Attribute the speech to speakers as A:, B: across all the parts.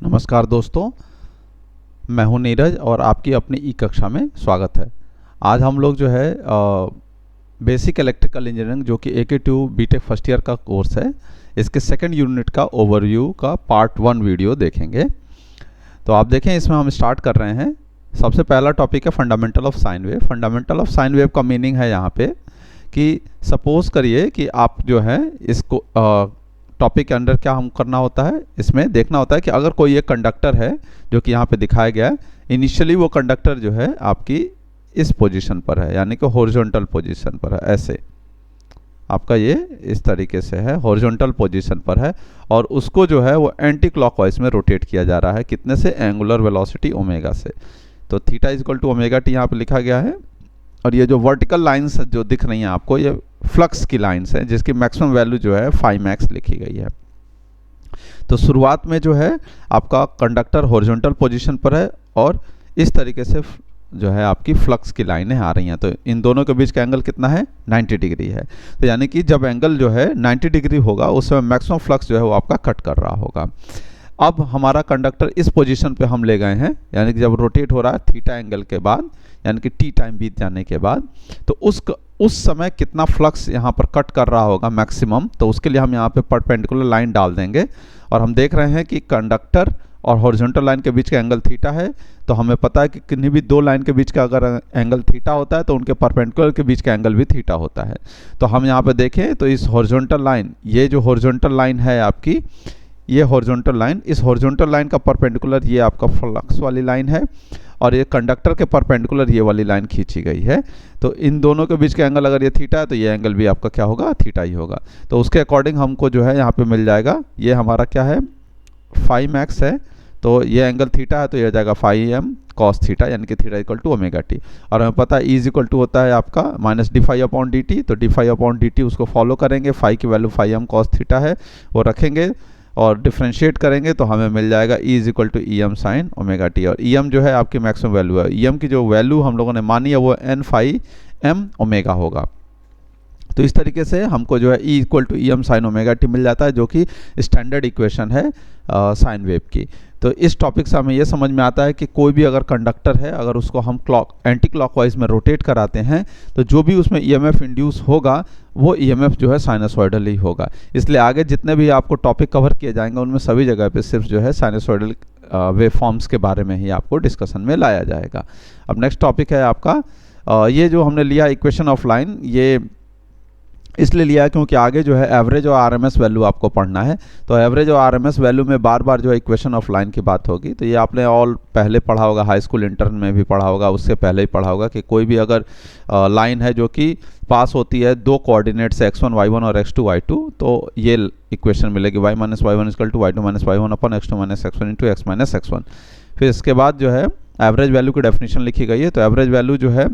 A: नमस्कार दोस्तों, मैं हूं नीरज और आपकी अपनी ई कक्षा में स्वागत है। आज हम लोग जो है बेसिक इलेक्ट्रिकल इंजीनियरिंग जो कि AK2 बीटेक फर्स्ट ईयर का कोर्स है, इसके सेकंड यूनिट का ओवरव्यू का पार्ट 1 वीडियो देखेंगे। तो आप देखें, इसमें हम स्टार्ट कर रहे हैं। सबसे पहला टॉपिक है fundamental of sine wave. Fundamental of sine wave का मीनिंग है यहाँ पे कि सपोज करिए कि आप जो है इसको टॉपिक के अंदर क्या हम करना होता है, इसमें देखना होता है कि अगर कोई एक कंडक्टर है जो कि यहाँ पे दिखाया गया है, इनिशियली वो कंडक्टर जो है आपकी इस पोजीशन पर है, यानी कि हॉरिजॉन्टल पोजीशन पर है। ऐसे आपका ये इस तरीके से है, हॉरिजॉन्टल पोजीशन पर है और उसको जो है वो एंटी क्लॉकवाइज में रोटेट किया जा रहा है। कितने से? एंगुलर वेलोसिटी ओमेगा से। तो theta equal to omega t यहाँ पे लिखा गया है। और ये जो वर्टिकल लाइंस जो दिख रही हैं आपको, ये फ्लक्स की लाइंस हैं जिसकी मैक्सिमम वैल्यू जो है फाई मैक्स लिखी गई है। तो शुरुआत में जो है आपका कंडक्टर हॉरिजॉन्टल पोजीशन पर है और इस तरीके से जो है आपकी फ्लक्स की लाइनें आ रही हैं। तो इन दोनों के बीच का एंगल कितना है? 90 डिग्री है। तो यानी कि जब एंगल जो है 90 डिग्री होगा उस समय मैक्सिमम फ्लक्स जो है वो आपका कट कर रहा होगा। अब हमारा कंडक्टर इस पोजीशन पे हम ले गए हैं, यानी कि जब रोटेट हो रहा है थीटा एंगल के बाद, यानी कि टी टाइम बीत जाने के बाद, तो उस समय कितना फ्लक्स यहाँ पर कट कर रहा होगा मैक्सिमम। तो उसके लिए हम यहाँ पे परपेंडिकुलर लाइन डाल देंगे और हम देख रहे हैं कि कंडक्टर और हॉरिजॉन्टल लाइन के बीच का एंगल थीटा है। तो हमें पता है कि किन्हीं भी दो लाइन के बीच का अगर एंगल थीटा होता है तो उनके परपेंडिकुलर के बीच का एंगल भी थीटा होता है। तो हम यहाँ पे देखें तो इस हॉरिजॉन्टल लाइन, ये जो हॉरिजॉन्टल लाइन है आपकी, ये हॉरिजॉन्टल लाइन, इस हॉरिजॉन्टल लाइन का परपेंडिकुलर ये आपका फ्लक्स वाली लाइन है और ये कंडक्टर के परपेंडिकुलर ये वाली लाइन खींची गई है। तो इन दोनों के बीच का एंगल अगर ये थीटा है तो ये एंगल भी आपका क्या होगा? थीटा ही होगा। तो उसके अकॉर्डिंग हमको जो है यहाँ पे मिल जाएगा, ये हमारा क्या है? फाई मैक्स है। तो ये एंगल थीटा है तो ये हो जाएगा फाई एम कॉस थीटा, यानी कि theta equal to omega t. और हमें पता है ई इक्वल टू होता है आपका minus d phi upon d t. तो d phi upon d t उसको फॉलो करेंगे, फाई की value phi m cos theta है वो रखेंगे और डिफ्रेंशिएट करेंगे तो हमें मिल जाएगा E is equal to E m sine omega t. और ई एम जो है आपकी मैक्सिमम वैल्यू है। ई एम की जो वैल्यू हम लोगों ने मानी है वो एन फाई एम ओमेगा होगा। तो इस तरीके से हमको जो है e equal to E m sine omega t मिल जाता है, जो कि स्टैंडर्ड इक्वेशन है साइन वेव की। तो इस टॉपिक से हमें यह समझ में आता है कि कोई भी अगर कंडक्टर है, अगर उसको हम एंटी क्लॉकवाइज में रोटेट कराते हैं तो जो भी उसमें ईएमएफ इंड्यूस होगा वो ईएमएफ जो है साइनसॉइडल ही होगा। इसलिए आगे जितने भी आपको टॉपिक कवर किए जाएंगे उनमें सभी जगह पे सिर्फ जो है साइनसॉइडल वेव फॉर्म्स के बारे में ही आपको डिस्कशन में लाया जाएगा। अब नेक्स्ट टॉपिक है आपका ये जो हमने लिया इक्वेशन ऑफ लाइन, ये इसलिए लिया क्योंकि आगे जो है एवरेज और आरएमएस वैल्यू आपको पढ़ना है। तो एवरेज और आरएमएस वैल्यू में बार बार जो है इक्वेशन ऑफ लाइन की बात होगी। तो ये आपने ऑल पहले पढ़ा होगा, हाई स्कूल इंटर्न में भी पढ़ा होगा, उससे पहले ही पढ़ा होगा कि कोई भी अगर लाइन है जो कि पास होती है दो कोऑर्डिनेट से x1 y1 और x2 y2, तो ये इक्वेशन मिलेगी y minus y one equal to y2 minus y one upon x2 minus x1 into x minus x1। फिर इसके बाद जो है एवरेज वैल्यू की डेफिनेशन लिखी गई है। तो एवरेज वैल्यू जो है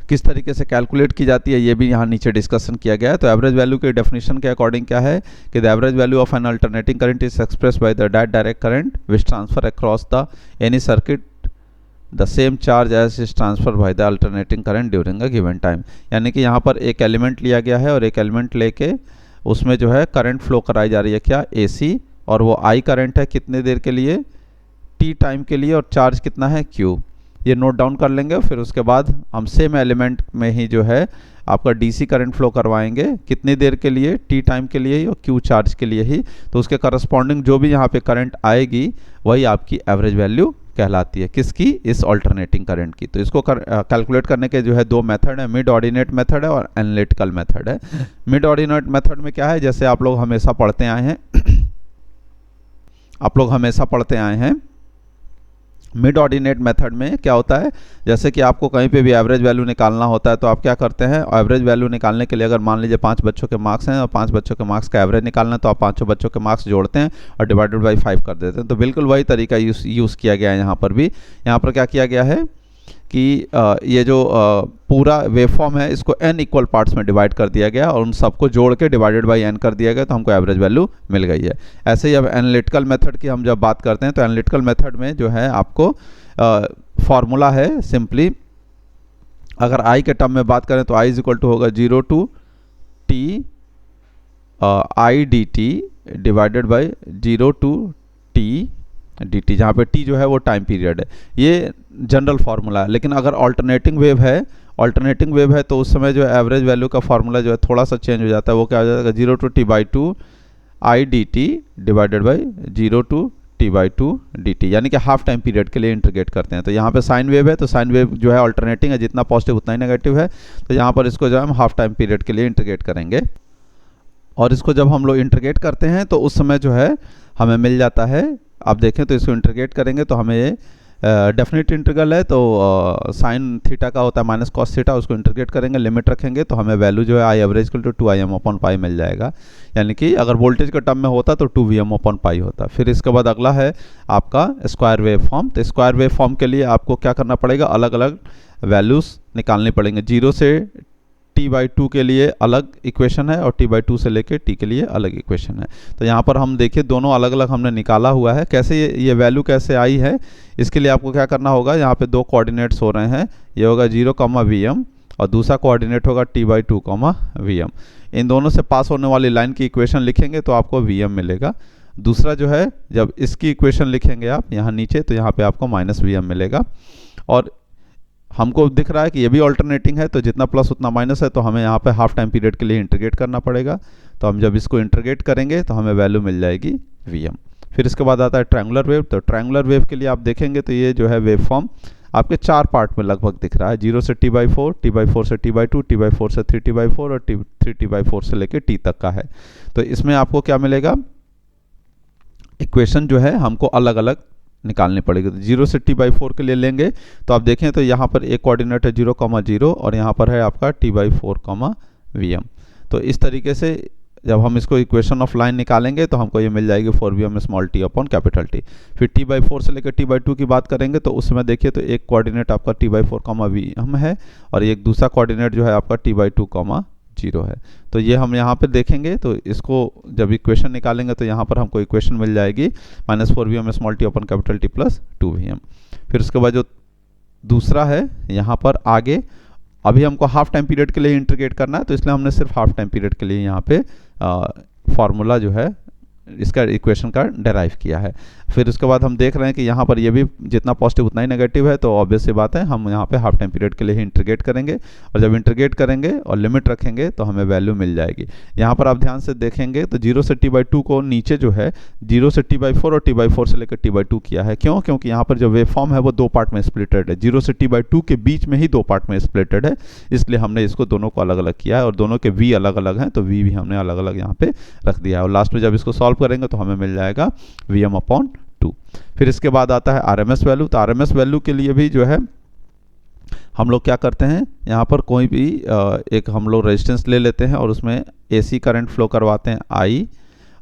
A: किस तरीके से कैलकुलेट की जाती है ये भी यहाँ नीचे डिस्कशन किया गया है। तो एवरेज वैल्यू के डेफिनेशन के अकॉर्डिंग क्या है कि the average value of an alternating current is express by the direct current which transfer across the any circuit the same charge as is transfer by the alternating current during a given time. यानी कि यहाँ पर एक element लिया गया है और एक एलिमेंट लेके उसमें जो है करंट फ्लो कराई जा रही है, क्या? AC। और वो I करंट है कितने देर के लिए? T टाइम के लिए। और चार्ज कितना है? Q। ये नोट डाउन कर लेंगे। फिर उसके बाद हम सेम एलिमेंट में ही जो है आपका DC करंट फ्लो करवाएंगे कितनी देर के लिए? T टाइम के लिए ही और Q चार्ज के लिए ही। तो उसके करस्पॉन्डिंग जो भी यहाँ पे करंट आएगी वही आपकी एवरेज वैल्यू कहलाती है। किसकी? इस अल्टरनेटिंग करंट की। तो इसको कैलकुलेट करने के जो है दो मेथड है, मिड ऑर्डिनेट मेथड है और एनालिटिकल मेथड है। मिड ऑर्डिनेट मेथड में क्या है, जैसे आप लोग हमेशा पढ़ते आए हैं मिड ऑर्डिनेट मेथड में क्या होता है, जैसे कि आपको कहीं पे भी एवरेज वैल्यू निकालना होता है तो आप क्या करते हैं, एवरेज वैल्यू निकालने के लिए अगर मान लीजिए 5 बच्चों के मार्क्स हैं और 5 बच्चों के मार्क्स का एवरेज निकालना है तो आप पाँचों बच्चों के मार्क्स जोड़ते हैं और डिवाइडेड बाई 5 कर देते हैं। तो बिल्कुल वही तरीका यूज़ किया गया है यहाँ पर भी। यहाँ पर क्या किया गया है कि ये जो पूरा वेवफॉर्म है इसको n इक्वल पार्ट्स में डिवाइड कर दिया गया और उन सबको जोड़ के डिवाइडेड बाई n कर दिया गया तो हमको एवरेज वैल्यू मिल गई है। ऐसे ही अब एनालिटिकल मेथड की हम जब बात करते हैं तो एनालिटिकल मेथड में जो है आपको फॉर्मूला है सिंपली, अगर I के टर्म में बात करें तो I इज इक्वल टू होगा 0 to t I dt divided by 0 to t d t, जहाँ पे टी जो है वो टाइम पीरियड है। ये जनरल फार्मूला है। लेकिन अगर ऑल्टरनेटिंग वेव है तो उस समय जो एवरेज वैल्यू का फार्मूला जो है थोड़ा सा चेंज हो जाता है। वो क्या हो जाएगा, 0 to t by two I d t divided by 0 to t by two d t, यानी कि हाफ टाइम पीरियड के लिए इंटीग्रेट करते हैं। तो यहाँ पे साइन वेव है, तो साइन वेव जो है ऑल्टरनेटिंग है, जितना पॉजिटिव उतना ही नेगेटिव है। तो यहाँ पर इसको जो है हम हाफ टाइम पीरियड के लिए इंटीग्रेट करेंगे। और इसको जब हम लोग इंटीग्रेट करते हैं तो उस समय जो है हमें मिल जाता है, आप देखें तो इसको इंटीग्रेट करेंगे तो हमें ये डेफिनेट इंटीग्रल है, तो साइन थीटा का होता है माइनस कॉस थीटा, उसको इंटीग्रेट करेंगे, लिमिट रखेंगे तो हमें वैल्यू जो है I average to 2im upon pi मिल जाएगा। यानी कि अगर वोल्टेज के टर्म में होता तो 2vm अपॉन पाई होता। फिर इसके बाद अगला है आपका स्क्वायर वेव फॉर्म। तो स्क्वायर वेव फॉर्म के लिए आपको क्या करना पड़ेगा, अलग अलग वैल्यूज़ निकालनी पड़ेंगे। 0 से टी बाई टू के लिए अलग इक्वेशन है और टी बाई टू से लेके टी के लिए अलग इक्वेशन है। तो यहाँ पर हम देखिए दोनों अलग अलग हमने निकाला हुआ है। कैसे ये वैल्यू कैसे आई है, इसके लिए आपको क्या करना होगा, यहाँ पे दो कोऑर्डिनेट्स हो रहे हैं, ये होगा 0, Vm और दूसरा कोऑर्डिनेट होगा t बाई टू, Vm। इन दोनों से पास होने वाली लाइन की इक्वेशन लिखेंगे तो आपको Vm मिलेगा। दूसरा जो है जब इसकी इक्वेशन लिखेंगे आप यहाँ नीचे तो यहाँ पे आपको माइनस Vm मिलेगा। और हमको दिख रहा है कि ये भी ऑल्टरनेटिंग है, तो जितना प्लस उतना माइनस है, तो हमें यहाँ पे हाफ टाइम पीरियड के लिए इंटीग्रेट करना पड़ेगा। तो हम जब इसको इंटीग्रेट करेंगे तो हमें वैल्यू मिल जाएगी Vm। फिर इसके बाद आता है ट्रायंगुलर वेव। तो ट्रायंगुलर वेव के लिए आप देखेंगे तो ये जो है वेव फॉर्म आपके 4 पार्ट में लगभग दिख रहा है। 0 से t बाई 4, t बाई 4 से t बाई 2, t बाई 4 से 3t बाई 4 और 3t बाई 4 से लेके t तक का है। तो इसमें आपको क्या मिलेगा, इक्वेशन जो है हमको अलग अलग निकालनी पड़ेगी। तो 0 से t बाई 4 के लिए लेंगे तो आप देखें तो यहाँ पर एक कोऑर्डिनेट है 0, 0 और यहाँ पर है आपका t बाई 4, Vm। तो इस तरीके से जब हम इसको इक्वेशन ऑफ लाइन निकालेंगे तो हमको ये मिल जाएगी 4Vm small t upon capital T। फिर t बाई 4 से लेकर t बाई 2 की बात करेंगे तो उस समय देखिए तो एक कोऑर्डिनेट आपका t बाई 4, Vm है और एक दूसरा कोऑर्डिनेट जो है आपका t बाई 2, 0 है। तो ये हम यहाँ पे देखेंगे तो इसको जब इक्वेशन निकालेंगे तो यहाँ पर हमको इक्वेशन मिल जाएगी -4Vm small t upon capital T plus 2Vm। फिर उसके बाद जो दूसरा है यहाँ पर आगे, अभी हमको हाफ टाइम पीरियड के लिए इंटीग्रेट करना है तो इसलिए हमने सिर्फ हाफ टाइम पीरियड के लिए यहाँ पे फार्मूला जो है इसका इक्वेशन का डेराइव किया है। फिर उसके बाद हम देख रहे हैं कि यहाँ पर ये भी जितना पॉजिटिव उतना ही नेगेटिव है, तो ऑब्वियस सी बात है हम यहाँ पे हाफ टाइम पीरियड के लिए ही इंटीग्रेट करेंगे और जब इंटीग्रेट करेंगे और लिमिट रखेंगे तो हमें वैल्यू मिल जाएगी। यहाँ पर आप ध्यान से देखेंगे तो 0 से t बाई 2 को नीचे जो है 0 से t बाई 4 और t बाई 4 से लेकर t बाई 2 किया है। क्यों? क्योंकि यहाँ पर जो वेव फॉर्म है वो 2 पार्ट में स्प्लिटेड है, 0 से t बाई 2 के बीच में ही 2 पार्ट में स्प्लिटेड है, इसलिए हमने इसको दोनों को अलग अलग किया है और दोनों के v अलग अलग हैं तो v भी हमने अलग अलग यहाँ पे रख दिया है। और लास्ट में जब इसको सॉल्व करेंगे तो हमें मिल जाएगा Vm अपॉन 2। फिर इसके बाद आता है RMS वैल्यू। तो RMS वैल्यू के लिए भी जो है हम लोग क्या करते हैं, यहाँ पर कोई भी एक हम लोग रेजिस्टेंस ले लेते हैं और उसमें AC करंट फ्लो करवाते हैं I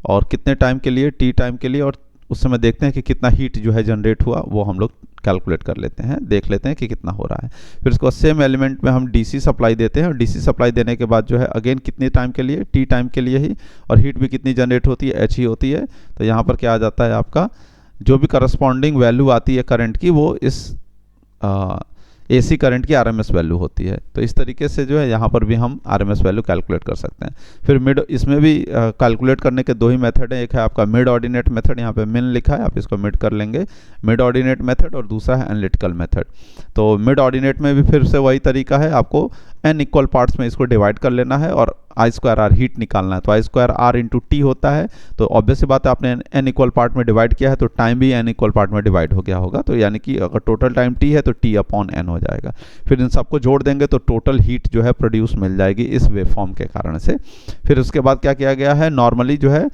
A: और कितने टाइम के लिए, T टाइम के लिए, और उस समय देखते हैं कि कितना हीट जो है जनरेट हुआ वो हम लोग कैलकुलेट कर लेते हैं, देख लेते हैं कि कितना हो रहा है। फिर उसको सेम एलिमेंट में हम DC सप्लाई देते हैं और DC सप्लाई देने के बाद जो है अगेन कितने टाइम के लिए, T टाइम के लिए ही, और हीट भी कितनी जनरेट होती है, H ही होती है। तो यहाँ पर क्या आ जाता है, आपका जो भी करस्पॉन्डिंग वैल्यू आती है करंट की वो इस AC करंट की RMS वैल्यू होती है। तो इस तरीके से जो है यहाँ पर भी हम RMS वैल्यू कैलकुलेट कर सकते हैं। फिर मिड, इसमें भी कैलकुलेट करने के 2 ही मेथड हैं, एक है आपका मिड ऑर्डिनेट मेथड, यहाँ पे मिन लिखा है, आप इसको मिड कर लेंगे, मिड ऑर्डिनेट मेथड, और दूसरा है एनालिटिकल मेथड। तो मिड ऑर्डिनेट में भी फिर से वही तरीका है, आपको n इक्वल पार्ट्स में इसको डिवाइड कर लेना है और I स्क्वायर R हीट निकालना है। तो I square R into T होता है, तो ऑब्वियस सी बात है आपने n इक्वल पार्ट में डिवाइड किया है तो टाइम भी n इक्वल पार्ट में डिवाइड हो गया होगा। तो यानी कि अगर टोटल टाइम T है तो T अपॉन n हो जाएगा। फिर इन सबको जोड़ देंगे तो टोटल हीट जो है प्रोड्यूस मिल जाएगी इस वेव फॉर्म के कारण से। फिर उसके बाद क्या किया गया है, नॉर्मली जो है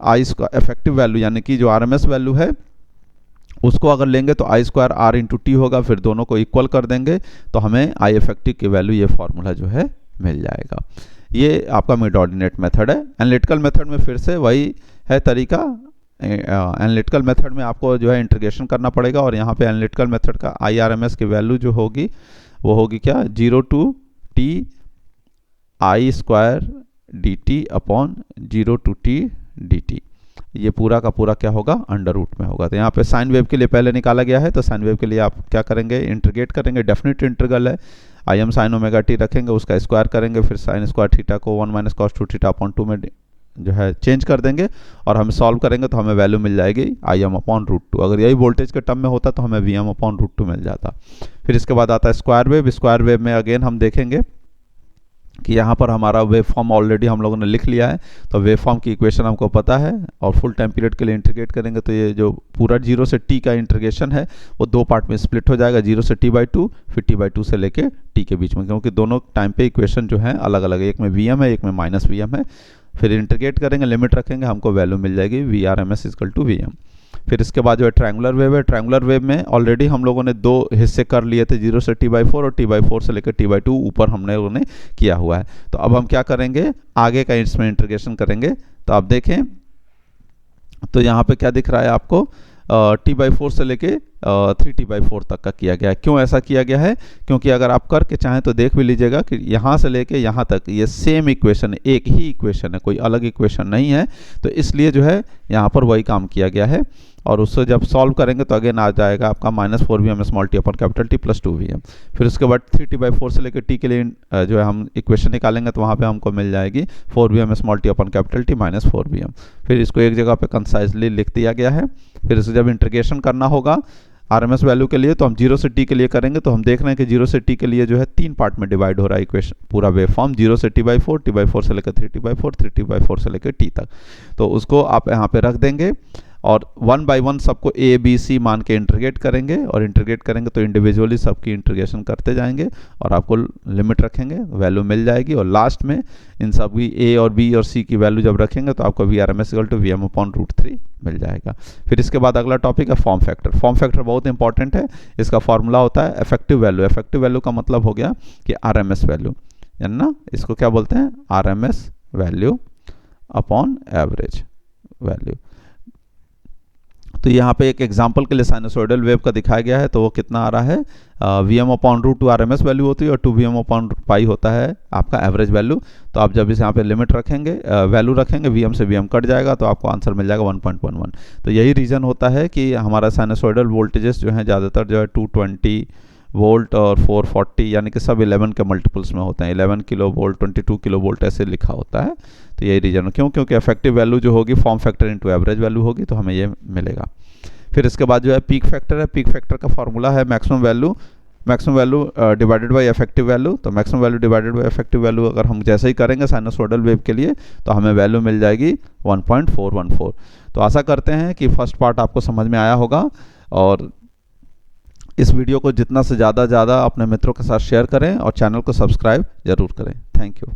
A: I का इफेक्टिव वैल्यू यानी कि जो RMS वैल्यू है उसको अगर लेंगे तो I square R into T होगा, फिर दोनों को इक्वल कर देंगे तो हमें I इफेक्टिव की वैल्यू, ये फॉर्मूला जो है मिल जाएगा। ये आपका मिड ऑर्डिनेट मेथड है। एनालिटिकल मेथड में फिर से वही है तरीका। एनालिटिकल मेथड में आपको जो है इंटीग्रेशन करना पड़ेगा और यहाँ पे एनालिटिकल मेथड का IRMS की वैल्यू जो होगी वो होगी क्या, 0 to T I square dt upon 0 to T dt। ये पूरा का पूरा क्या होगा, अंडर रूट में होगा। तो यहाँ पे साइन वेव के लिए पहले निकाला गया है, तो साइन वेव के लिए आप क्या करेंगे, इंटीग्रेट करेंगे, डेफिनेट इंटीग्रल है, Im sin ओमेगा t रखेंगे, उसका स्क्वायर करेंगे, फिर साइन स्क्वायर थीटा को 1 माइनस कॉस 2 थीटा अपॉन 2 में जो है चेंज कर देंगे और हम सॉल्व करेंगे तो हमें वैल्यू मिल जाएगी Im/√2। अगर यही वोल्टेज के टर्म में होता तो हमें Vm/√2 मिल जाता। फिर इसके बाद आता है स्क्वायर वेव। स्क्वायर वेव में अगेन हम देखेंगे कि यहाँ पर हमारा वेव फॉर्म ऑलरेडी हम लोगों ने लिख लिया है, तो वेव फॉर्म की इक्वेशन हमको पता है और फुल टाइम पीरियड के लिए इंटीग्रेट करेंगे तो ये जो पूरा 0 से t का इंटीग्रेशन है वो दो पार्ट में स्प्लिट हो जाएगा, 0 से t/2 फिर t/2 से लेके t के बीच में, क्योंकि दोनों टाइम पे इक्वेशन जो है अलग अलग है, एक में Vm है एक में -Vm है। फिर इंटीग्रेट करेंगे, लिमिट रखेंगे, हमको वैल्यू मिल जाएगी Vrms = Vm। फिर इसके बाद जो है ट्रायंगुलर वेव है। ट्रायंगुलर वेव में ऑलरेडी हम लोगों ने दो हिस्से कर लिए थे, 0 से t/4 और t/4 से लेकर t/2 ऊपर हमने उन्हें किया हुआ है। तो अब हम क्या करेंगे, आगे का इसमें इंटीग्रेशन करेंगे। तो आप देखें तो यहाँ पे क्या दिख रहा है आपको, t/4 से लेके 3t/4 तक का किया गया है। क्यों ऐसा किया गया है, क्योंकि अगर आप करके चाहें तो देख भी लीजिएगा कि यहाँ से लेके यहाँ तक ये सेम इक्वेशन है, एक ही इक्वेशन है, कोई अलग इक्वेशन नहीं है। तो इसलिए जो है यहाँ पर वही काम किया गया है और उससे जब सॉल्व करेंगे तो अगेन आ जाएगा आपका -4Vm/T + 2Vm। फिर उसके बाद 3t/4 से लेकर t के लिए जो है हम इक्वेशन निकालेंगे तो वहाँ पे हमको मिल जाएगी 4Vm/T -4Vm। फिर इसको एक जगह पे कंसाइजली लिख दिया गया है। फिर इसे जब इंटीग्रेशन करना होगा RMS वैल्यू के लिए तो हम 0 से t के लिए करेंगे, तो हम देख रहे हैं कि 0 से t के लिए जो है 3 पार्ट में डिवाइड हो रहा है इक्वेशन, पूरा वेव फॉर्म 0 से t/4, t/4 से लेकर 3t/4, 3t/4 से लेकर t तक। तो उसको आप यहाँ पे रख देंगे और 1 बाय 1 सबको a b c मान के इंटीग्रेट करेंगे और इंटीग्रेट करेंगे तो इंडिविजुअली सबकी इंटीग्रेशन करते जाएंगे और आपको लिमिट रखेंगे, वैल्यू मिल जाएगी। और लास्ट में इन सभी a और b और c की वैल्यू जब रखेंगे तो आपको Vrms = Vm/√3 मिल जाएगा। फिर इसके बाद अगला टॉपिक है फॉर्म फैक्टर। फॉर्म फैक्टर बहुत इंपॉर्टेंट है। इसका फॉर्मूला होता है इफेक्टिव वैल्यू। इफेक्टिव वैल्यू का मतलब हो गया कि RMS वैल्यू, यानी ना इसको क्या बोलते हैं, RMS value upon average value. तो यहाँ पे एक एग्जांपल के लिए साइनसोइडल वेव का दिखाया गया है, तो वो कितना आ रहा है, Vm/√2 RMS वैल्यू होती है और 2Vm/π होता है आपका एवरेज वैल्यू। तो आप जब इस यहाँ पे लिमिट रखेंगे, वैल्यू रखेंगे, Vm से Vm कट जाएगा तो आपको आंसर मिल जाएगा 1.11। तो यही रीज़न होता है कि हमारा साइनसोइडल वोल्टेजेस जो है ज़्यादातर जो है 220 वोल्ट और 440 यानी कि सब 11 के मल्टीपल्स में होते हैं, 11 किलो वोल्ट, 22 किलो वोल्ट ऐसे लिखा होता है। तो यही रीज़न, क्योंकि इफेक्टिव वैल्यू जो होगी form factor into average value होगी, तो हमें ये मिलेगा। फिर इसके बाद जो है पीक फैक्टर है। पीक फैक्टर का फॉर्मूला है maximum value divided by effective value. तो maximum value divided by effective value अगर हम जैसे ही करेंगे साइनसोइडल वेव के लिए तो हमें वैल्यू मिल जाएगी 1.414। तो आशा करते हैं कि फर्स्ट पार्ट आपको समझ में आया होगा और इस वीडियो को जितना से ज़्यादा अपने मित्रों के साथ शेयर करें और चैनल को सब्सक्राइब जरूर करें। Thank you.